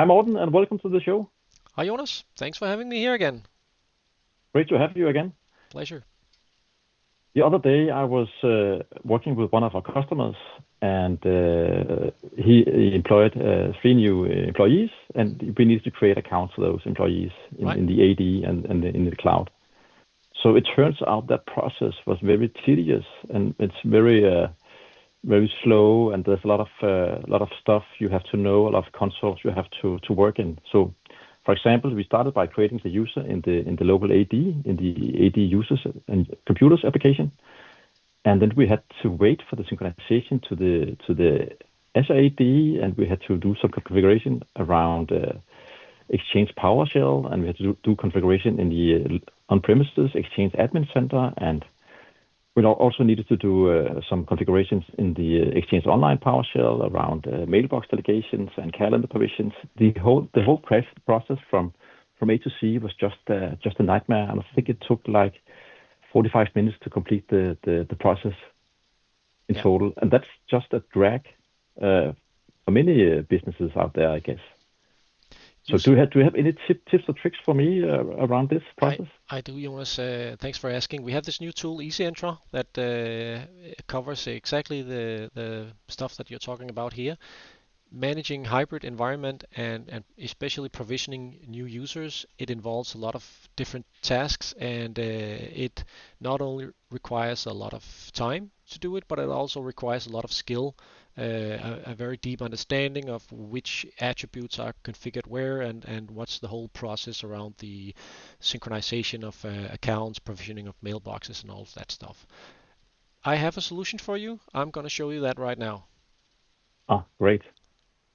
I'm Morten, and welcome to the show. Hi Jonas, thanks for having me here again. Great to have you again. Pleasure. The other day, I was working with one of our customers, and he employed three new employees, and we needed to create accounts for those employees Right? in the AD and in the cloud. So it turns out that process was very tedious, and it's very slow, and there's a lot of stuff you have to know, a lot of consoles you have to work in. So, for example, we started by creating the user in the local AD in the AD users and computers application, and then we had to wait for the synchronization to the SAD, and we had to do some configuration around Exchange PowerShell, and we had to do configuration in the on-premises Exchange Admin Center, and we also needed to do some configurations in the Exchange Online PowerShell around mailbox delegations and calendar provisions. The whole process from A to Z was just a nightmare, and I think it took like 45 minutes to complete the process in Yeah. total, and that's just a drag for many businesses out there, I guess. So Use do you have any tips or tricks for me around this I process? I do, Jonas. Thanks for asking. We have this new tool, EasyEntra, that covers exactly the stuff that you're talking about here. Managing hybrid environment and especially provisioning new users, it involves a lot of different tasks, and it not only requires a lot of time to do it, but it also requires a lot of skill, a very deep understanding of which attributes are configured where, and what's the whole process around the synchronization of accounts, provisioning of mailboxes, and all of that stuff. I have a solution for you. I'm going to show you that right now. Ah, great.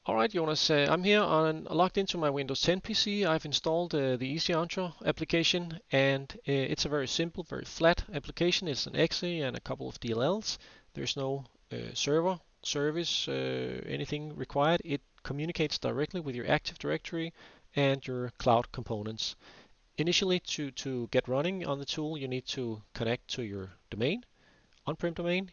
All right, Jonas, I'm here logged into my Windows 10 PC. I've installed the EasyEntra application, and it's a very simple, very flat application. It's an exe and a couple of DLLs. There's no server, service, anything required. It communicates directly with your Active Directory and your cloud components. Initially, to get running on the tool, you need to connect to your domain, on-prem domain.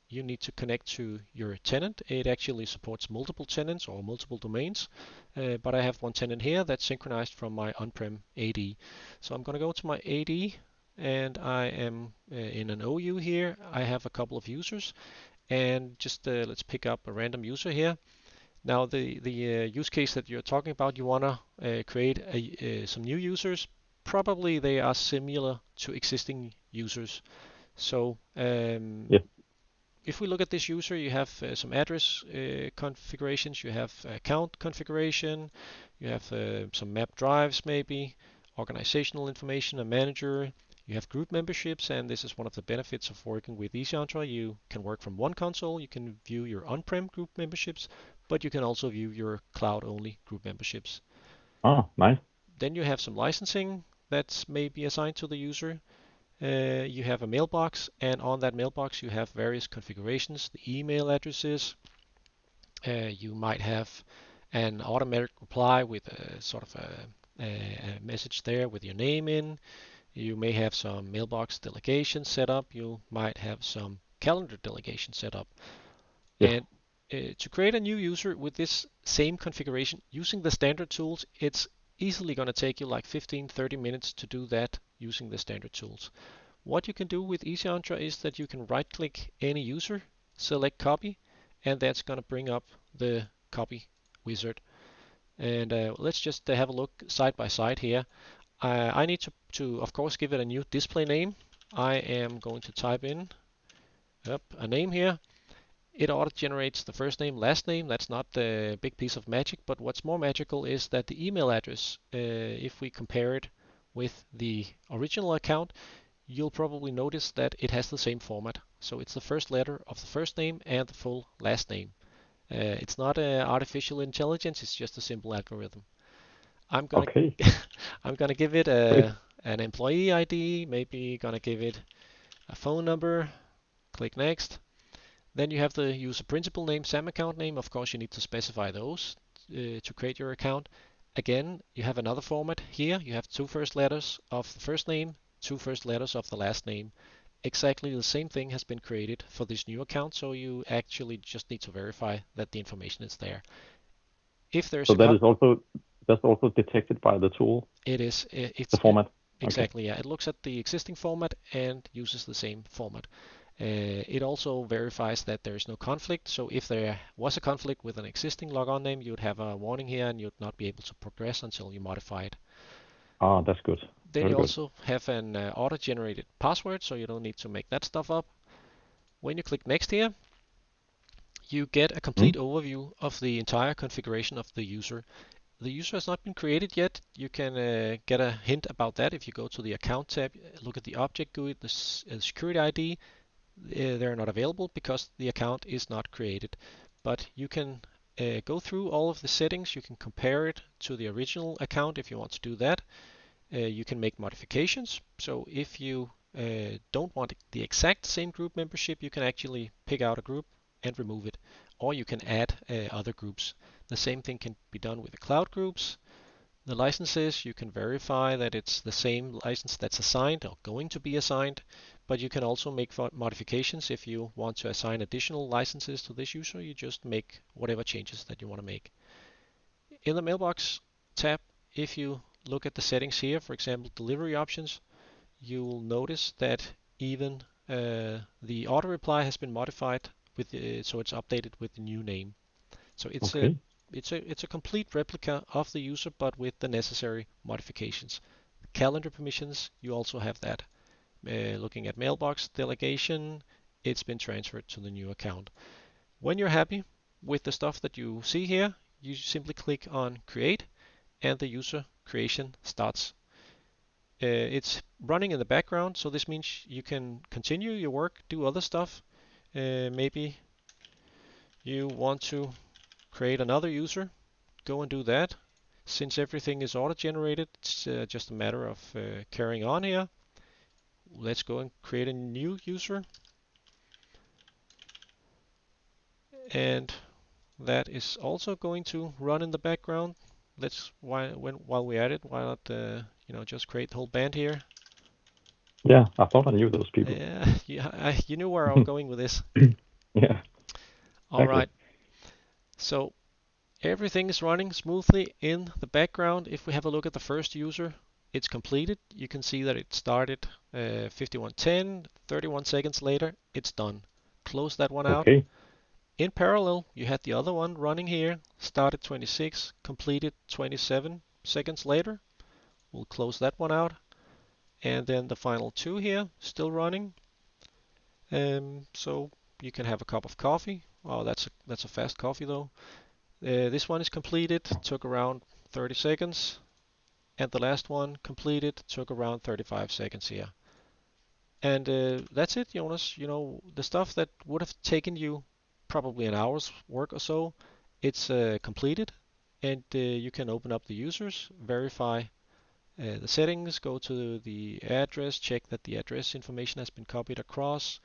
You need to connect to your tenant. It actually supports multiple tenants or multiple domains, but I have one tenant here that's synchronized from my on-prem AD. So I'm going to go to my AD, and I am in an OU here. I have a couple of users, and just let's pick up a random user here. Now the use case that you're talking about, you want to create some new users. Probably they are similar to existing users. So Yeah. if we look at this user, you have some address configurations, you have account configuration, you have some map drives maybe, organizational information, a manager, you have group memberships, and this is one of the benefits of working with EasyEntra. You can work from one console, you can view your on-prem group memberships, but you can also view your cloud-only group memberships. Ah, nice. Then you have some licensing that's maybe assigned to the user. You have a mailbox, and on that mailbox you have various configurations, the email addresses. You might have an automatic reply with a sort of a message there with your name in. You may have some mailbox delegation set up. You might have some calendar delegation set up. Yeah. And to create a new user with this same configuration using the standard tools, it's easily going to take you like 15-30 minutes to do that using the standard tools. What you can do with EasyEntra is that you can right click any user, select copy, and that's going to bring up the copy wizard. And let's just have a look side by side here. I need to, of course, give it a new display name. I am going to type in a name here. It auto generates the first name, last name. That's not the big piece of magic, but what's more magical is that the email address, if we compare it with the original account, you'll probably notice that it has the same format. So it's the first letter of the first name and the full last name. It's not artificial intelligence, it's just a simple algorithm. I'm gonna Okay. I'm gonna give it Great. an employee ID, maybe gonna give it a phone number, click next. Then you have the user principal name, SAM account name. Of course, you need to specify those to create your account. Again, you have another format here. You have two first letters of the first name, two first letters of the last name. Exactly the same thing has been created for this new account, so you actually just need to verify that the information is there. If there's So a that's also detected by the tool, it is the format. Okay. exactly, yeah. It looks at the existing format and uses the same format. It also verifies that there is no conflict. So if there was a conflict with an existing logon name, you'd have a warning here and you'd not be able to progress until you modify it. Ah, that's good. Then Very you good. also have an auto-generated password, so you don't need to make that stuff up. When you click next here, you get a Mm? complete overview of the entire configuration of the user. The user has not been created yet. You can get a hint about that if you go to the account tab, look at the object GUID, the security ID. They're not available because the account is not created. But you can go through all of the settings. You can compare it to the original account if you want to do that. You can make modifications. So if you don't want the exact same group membership, you can actually pick out a group and remove it. Or you can add other groups. The same thing can be done with the cloud groups. The licenses, you can verify that it's the same license that's assigned or going to be assigned, but you can also make modifications if you want to assign additional licenses to this user. You just make whatever changes that you want to make. In the Mailbox tab, if you look at the settings here, for example, delivery options, you will notice that even the auto reply has been modified so it's updated with the new name. So Okay. it's a complete replica of the user, but with the necessary modifications. Calendar permissions, you also have that. Looking at Mailbox delegation, it's been transferred to the new account. When you're happy with the stuff that you see here, you simply click on Create, and the user creation starts. It's running in the background, so this means you can continue your work, do other stuff. Maybe you want to create another user, go and do that. Since everything is auto-generated, it's just a matter of carrying on here. Let's go and create a new user, and that is also going to run in the background. Let's while we're at it, why not just create the whole band here? Yeah, I thought I knew those people. Yeah, you knew where I was going with this. Yeah, All exactly. right, so everything is running smoothly in the background. If we have a look at the first user, it's completed. You can see that it started 51:10, 31 seconds later, it's done. Close that one out. Okay. In parallel, you had the other one running here, started 26, completed 27 seconds later. We'll close that one out. And then the final two here, still running. So you can have a cup of coffee. Oh, that's a fast coffee though. This one is completed, took around 30 seconds. And the last one completed, took around 35 seconds here. And that's it, Jonas. You know, the stuff that would have taken you probably an hour's work or so, it's completed. And you can open up the users, verify the settings, go to the address, check that the address information has been copied across,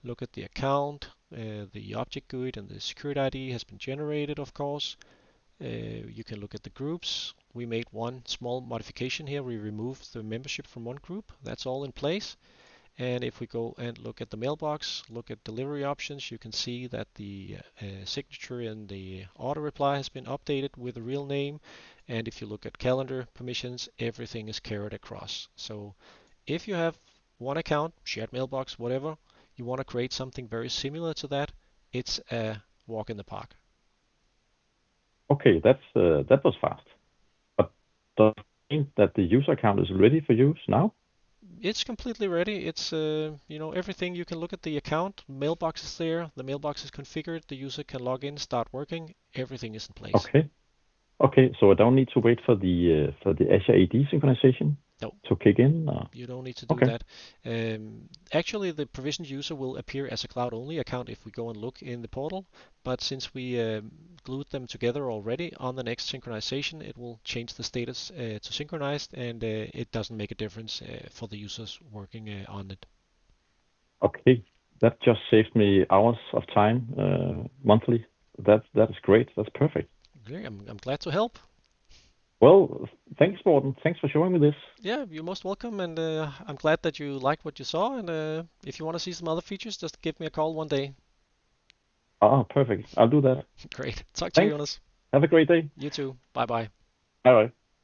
look at the account, the object GUID and the security ID has been generated, of course. You can look at the groups. We made one small modification here. We removed the membership from one group. That's all in place. And if we go and look at the mailbox, look at delivery options, you can see that the signature in the auto reply has been updated with the real name. And if you look at calendar permissions, everything is carried across. So if you have one account, shared mailbox, whatever, you want to create something very similar to that, it's a walk in the park. Okay, that was fast. But does it mean that the user account is ready for use now? It's completely ready. It's everything. You can look at the account. Mailbox is there. The mailbox is configured. The user can log in, start working. Everything is in place. Okay. Okay, so I don't need to wait for the Azure AD synchronization No, to kick in? you don't need to do Okay. that. Actually, the provisioned user will appear as a cloud-only account if we go and look in the portal. But since we glued them together already, on the next synchronization, it will change the status to synchronized, and it doesn't make a difference for the users working on it. Okay. That just saved me hours of time monthly. That is great. That's perfect. Okay, I'm glad to help. Well, thanks, Morten. Thanks for showing me this. Yeah, you're most welcome, and I'm glad that you liked what you saw. And if you want to see some other features, just give me a call one day. Ah, perfect. I'll do that. Great. Talk to you, Thanks. Jonas. Have a great day. You too. Bye bye. Bye bye.